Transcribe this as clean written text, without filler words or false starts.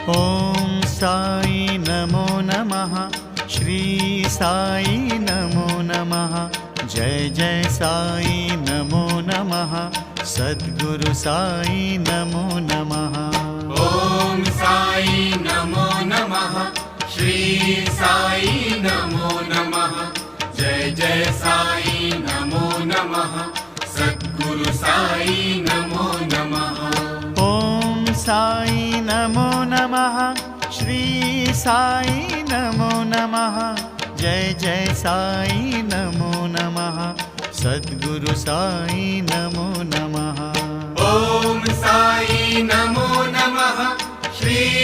ॐ साई नमो नमः। श्री साई नमो नमः। जय जय साई नमो नमः। सद्गुरु साई नमो नमः। ॐ साई नमो नमः। श्री साई नमो नमः। जय जय साई नमो नमः। सद्गुरु साई नमो नमः। ॐ साई नमो नमः। श्री साई नमो नमः। जय जय साई नमो नमः। सद्गुरु साई नमो नमः। ॐ साई नमो नमः। श्री